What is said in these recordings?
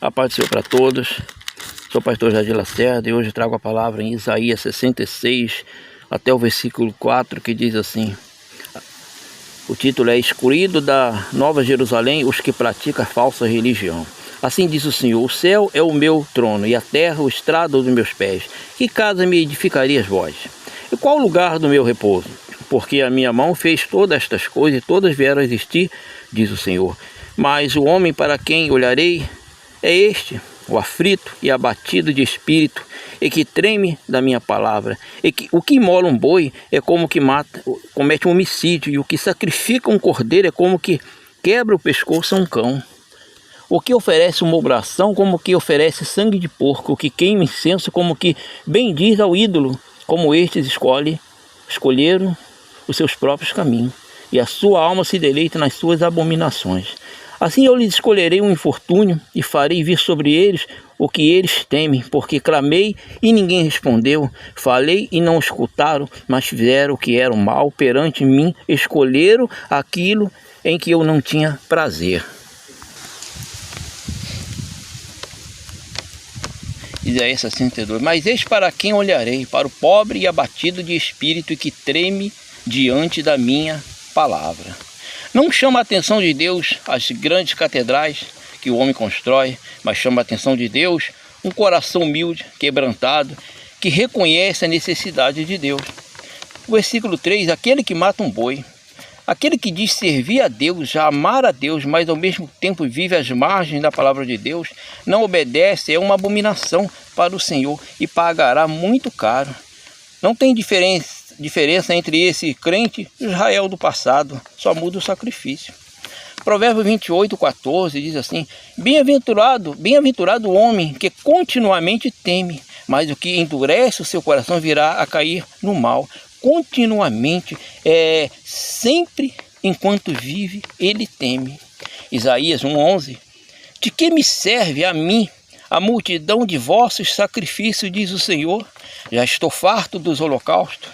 A paz do Senhor para todos. Sou o pastor Jardim Lacerda e hoje trago a palavra em Isaías 66 até o versículo 4, que diz assim: o título é Excluído da Nova Jerusalém os que praticam a falsa religião. Assim diz o Senhor: o céu é o meu trono e a terra o estrado dos meus pés. Que casa me edificarias vós? E qual o lugar do meu repouso? Porque a minha mão fez todas estas coisas e todas vieram a existir, diz o Senhor. Mas o homem para quem olharei é este, o aflito e abatido de espírito, e que treme da minha palavra. O que imola um boi é como que comete um homicídio, e o que sacrifica um cordeiro é como que quebra o pescoço a um cão. O que oferece uma obração, como que oferece sangue de porco, o que queima incenso, como que bendiz ao ídolo, como estes escolheram os seus próprios caminhos, e a sua alma se deleita nas suas abominações. Assim eu lhes escolherei um infortúnio e farei vir sobre eles o que eles temem, porque clamei e ninguém respondeu, falei e não escutaram, mas fizeram o que era mal perante mim, escolheram aquilo em que eu não tinha prazer. Isaías 62. Mas eis para quem olharei, para o pobre e abatido de espírito e que treme diante da minha palavra. Não chama a atenção de Deus as grandes catedrais que o homem constrói, mas chama a atenção de Deus um coração humilde, quebrantado, que reconhece a necessidade de Deus. O versículo 3, aquele que mata um boi, aquele que diz servir a Deus, já amar a Deus, mas ao mesmo tempo vive às margens da palavra de Deus, não obedece, é uma abominação para o Senhor e pagará muito caro. Não tem diferença entre esse crente e Israel do passado, só muda o sacrifício. Provérbios 28:14 diz assim: bem-aventurado o homem que continuamente teme, mas o que endurece o seu coração virá a cair no mal. Continuamente, sempre enquanto vive, ele teme. Isaías 1:11: de que me serve a mim a multidão de vossos sacrifícios, diz o Senhor? Já estou farto dos holocaustos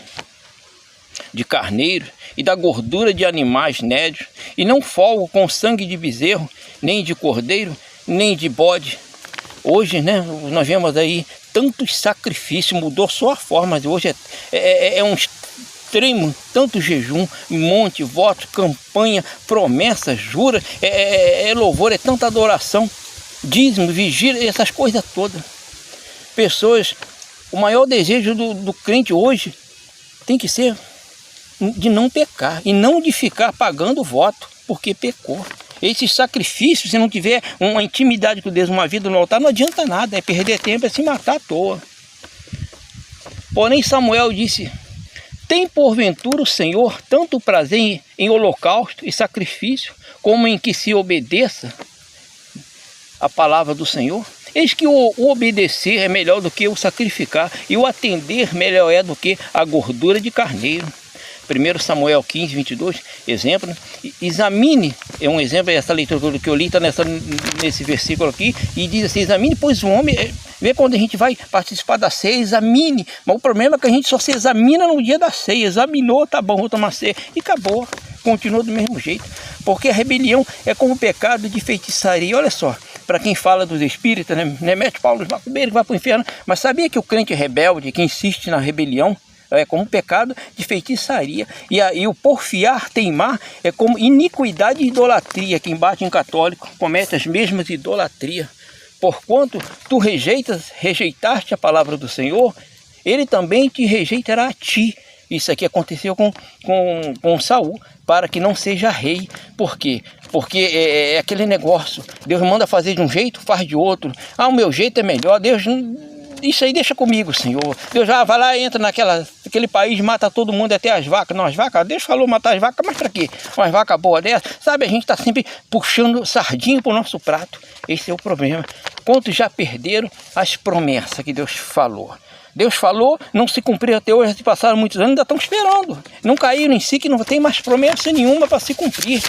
de carneiro e da gordura de animais nédios, e não folgo com sangue de bezerro, nem de cordeiro, nem de bode. Hoje, nós vemos aí tantos sacrifícios, mudou só a forma, mas hoje é um extremo, tanto jejum, monte, voto, campanha, promessa, jura, louvor, é tanta adoração, dízimo, vigília, essas coisas todas. Pessoas, o maior desejo do crente hoje tem que ser de não pecar e não de ficar pagando voto porque pecou. Esses sacrifícios, se não tiver uma intimidade com Deus, uma vida no altar, não adianta nada, é perder tempo, é se matar à toa. Porém Samuel disse: tem porventura o Senhor tanto prazer em holocausto e sacrifício, como em que se obedeça a palavra do Senhor? Eis que o obedecer é melhor do que o sacrificar, e o atender melhor é do que a gordura de carneiro. 1 Samuel 15:22, exemplo, examine, é um exemplo, essa leitura que eu li está nesse versículo aqui, e diz assim: examine, pois o homem, vê quando a gente vai participar da ceia, examine, mas o problema é que a gente só se examina no dia da ceia, examinou, tá bom, vou tomar ceia, e acabou, continua do mesmo jeito, porque a rebelião é como o pecado de feitiçaria. Olha só, para quem fala dos espíritas, mete Paulo, os macumbeiros, vai para o inferno, mas sabia que o crente rebelde, que insiste na rebelião, é como pecado de feitiçaria, e o porfiar, teimar, é como iniquidade e idolatria. Quem bate em católico comete as mesmas idolatrias. Porquanto tu rejeitaste a palavra do Senhor, ele também te rejeitará a ti. Isso aqui aconteceu com Saul, para que não seja rei. Por quê? Porque é aquele negócio, Deus manda fazer de um jeito, faz de outro. O meu jeito é melhor, Deus não... Isso aí deixa comigo, Senhor. Deus já vai lá, entra naquele país, mata todo mundo, até as vacas. Não, as vacas, Deus falou matar as vacas, mas para quê? Umas vacas boas dessas, sabe? A gente está sempre puxando sardinha para o nosso prato. Esse é o problema. Quantos já perderam as promessas que Deus falou? Deus falou, não se cumpriu até hoje, se passaram muitos anos, ainda estão esperando. Não caíram em si, que não tem mais promessa nenhuma para se cumprir.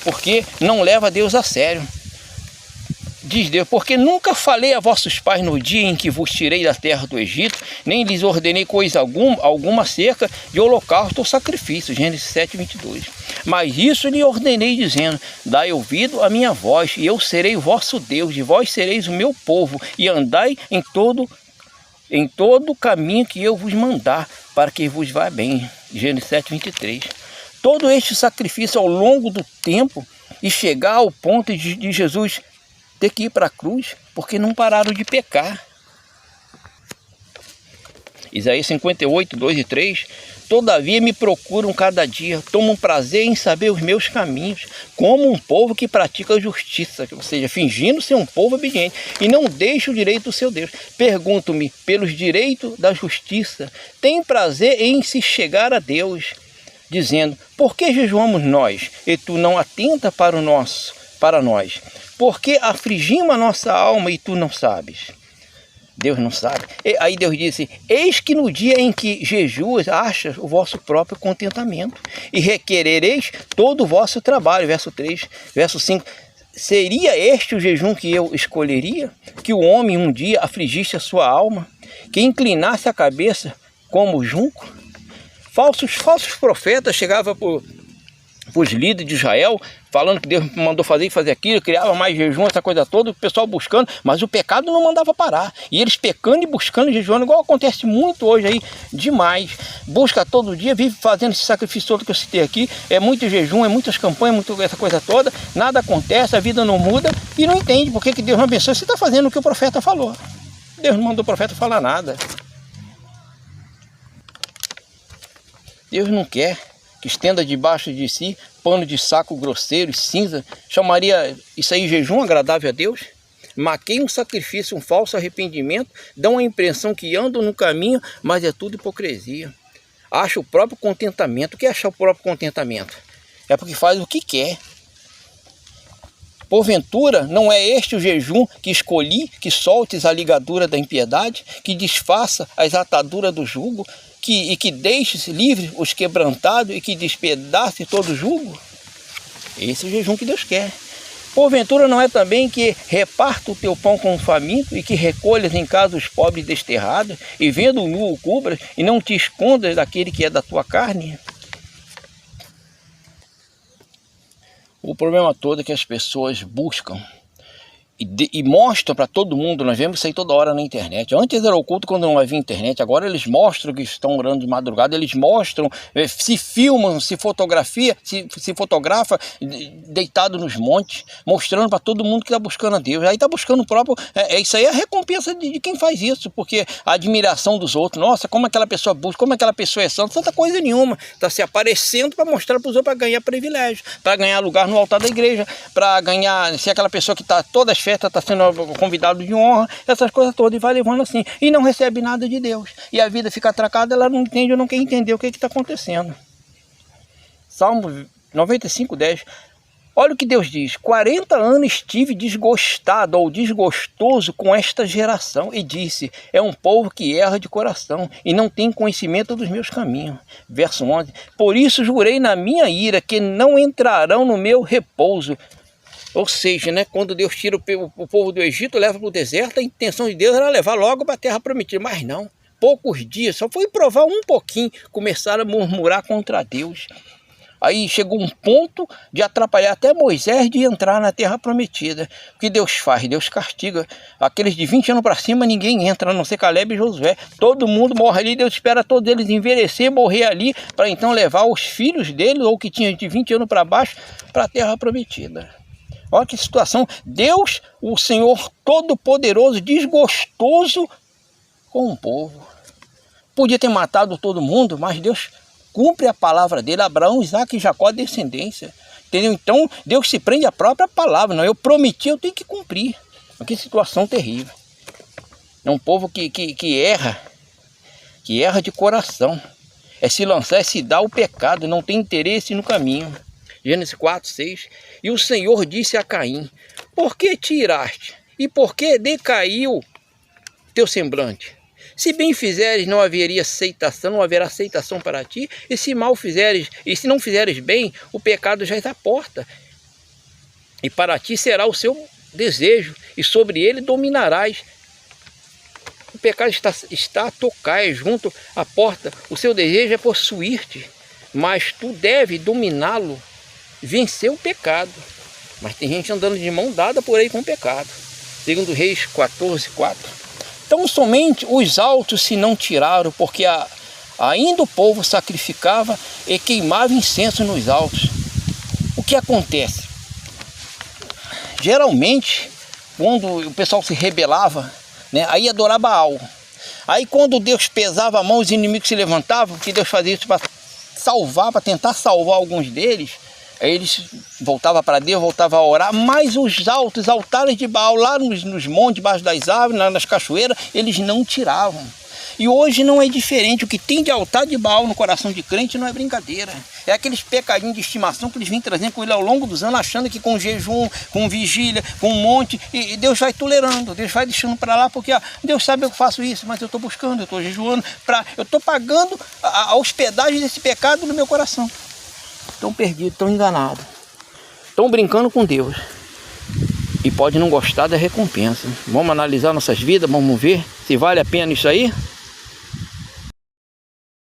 Porque não leva Deus a sério. diz Deus, porque nunca falei a vossos pais no dia em que vos tirei da terra do Egito, nem lhes ordenei coisa alguma acerca de holocausto ou sacrifício. Gênesis 7, 22. Mas isso lhe ordenei, dizendo: dai ouvido à minha voz, e eu serei o vosso Deus, e vós sereis o meu povo, e andai em todo o caminho que eu vos mandar, para que vos vá bem. Gênesis 7, 23. Todo este sacrifício ao longo do tempo, e chegar ao ponto de Jesus ter que ir para a cruz, porque não pararam de pecar. Isaías 58, 2 e 3. Todavia me procuram cada dia, tomam prazer em saber os meus caminhos, como um povo que pratica a justiça, ou seja, fingindo ser um povo obediente, e não deixa o direito do seu Deus. Pergunto-me pelos direitos da justiça, tem prazer em se chegar a Deus, dizendo: por que jejuamos nós, e tu não atenta para nós? Por que afligimos a nossa alma e tu não sabes? Deus não sabe. E aí Deus disse: eis que no dia em que jejuas, achas o vosso próprio contentamento, e requerereis todo o vosso trabalho. Verso 3, verso 5. Seria este o jejum que eu escolheria? Que o homem um dia afligisse a sua alma, que inclinasse a cabeça como junco? Falsos profetas chegavam para os líderes de Israel, falando que Deus mandou fazer e fazer aquilo, criava mais jejum, essa coisa toda, o pessoal buscando, mas o pecado não mandava parar. E eles pecando e buscando, jejuando, igual acontece muito hoje aí, demais. Busca todo dia, vive fazendo esse sacrifício todo que eu citei aqui, é muito jejum, é muitas campanhas, essa coisa toda, nada acontece, a vida não muda, e não entende por que Deus não abençoa. Você está fazendo o que o profeta falou. Deus não mandou o profeta falar nada. Deus não quer que estenda debaixo de si pano de saco grosseiro e cinza. Chamaria isso aí jejum agradável a Deus? Maquei um sacrifício, um falso arrependimento, dão a impressão que andam no caminho, mas é tudo hipocrisia. Acha o próprio contentamento. O que é achar o próprio contentamento? É porque faz o que quer. Porventura, não é este o jejum que escolhi, que soltes a ligadura da impiedade, que desfaça as ataduras do jugo, e que deixes livres os quebrantados e que despedace todo o jugo? Esse é o jejum que Deus quer. Porventura não é também que reparta o teu pão com o faminto e que recolhas em casa os pobres desterrados e vendo o nu o cubras e não te escondas daquele que é da tua carne? O problema todo é que as pessoas buscam e mostram para todo mundo. Nós vemos isso aí toda hora na internet. Antes era oculto quando não havia internet, agora eles mostram que estão orando de madrugada, eles mostram, se filmam, se fotografa deitado nos montes, mostrando para todo mundo que está buscando a Deus. Aí está buscando o próprio, isso aí é a recompensa de quem faz isso, porque a admiração dos outros, nossa, como aquela pessoa busca, como aquela pessoa é santa, tanta coisa nenhuma, está se aparecendo para mostrar para os outros, para ganhar privilégio, para ganhar lugar no altar da igreja, para ganhar, se aquela pessoa que está todas as festas está sendo convidado de honra, essas coisas todas, e vai levando assim, e não recebe nada de Deus, e a vida fica atracada, ela não entende ou não quer entender o que está acontecendo. Salmo 95, 10. Olha o que Deus diz: 40 anos estive desgostado ou desgostoso com esta geração, e disse: é um povo que erra de coração e não tem conhecimento dos meus caminhos. Verso 11. Por isso jurei na minha ira que não entrarão no meu repouso. Ou seja, né, quando Deus tira o povo do Egito, leva para o deserto, a intenção de Deus era levar logo para a terra prometida, mas não. Poucos dias, só foi provar um pouquinho, começaram a murmurar contra Deus. Aí chegou um ponto de atrapalhar até Moisés de entrar na terra prometida. O que Deus faz? Deus castiga. Aqueles de 20 anos para cima, ninguém entra, a não ser Caleb e Josué. Todo mundo morre ali, Deus espera todos eles envelhecer, morrer ali, para então levar os filhos dele, ou que tinham de 20 anos para baixo, para a terra prometida. Olha que situação. Deus, o Senhor Todo-Poderoso, desgostoso com o povo. Podia ter matado todo mundo, mas Deus cumpre a palavra dele. Abraão, Isaac e Jacó, descendência. Entendeu? Então, Deus se prende à própria palavra. Não, eu prometi, eu tenho que cumprir. Que situação terrível. É um povo que erra de coração. É se lançar, é se dar o pecado, não tem interesse no caminho. Gênesis 4, 6. E o Senhor disse a Caim: por que te iraste? E por que decaiu teu semblante? Se bem fizeres, não haveria aceitação, não haverá aceitação para ti. E se mal fizeres, e se não fizeres bem, o pecado já está à porta. E para ti será o seu desejo, e sobre ele dominarás. O pecado está a tocar, é junto à porta. O seu desejo é possuir-te, mas tu deve dominá-lo, vencer o pecado. Mas tem gente andando de mão dada por aí com o pecado. Segundo Reis 14:4. Então somente os altos se não tiraram, porque ainda o povo sacrificava e queimava incenso nos altos. O que acontece? Geralmente, quando o pessoal se rebelava, né, aí adorava Baal. Aí quando Deus pesava a mão, os inimigos se levantavam, porque Deus fazia isso para salvar, para tentar salvar alguns deles. Aí eles voltavam para Deus, voltavam a orar, mas os altares de Baal, lá nos montes, debaixo das árvores, lá nas cachoeiras, eles não tiravam. E hoje não é diferente. O que tem de altar de Baal no coração de crente não é brincadeira. É aqueles pecadinhos de estimação que eles vêm trazendo com ele ao longo dos anos, achando que com jejum, com vigília, com um monte, e Deus vai tolerando, Deus vai deixando para lá, porque Deus sabe que eu faço isso, mas eu estou buscando, eu estou jejuando, eu estou pagando a hospedagem desse pecado no meu coração. Estão perdidos, estão enganados, estão brincando com Deus. E pode não gostar da recompensa. Vamos analisar nossas vidas, vamos ver se vale a pena isso aí.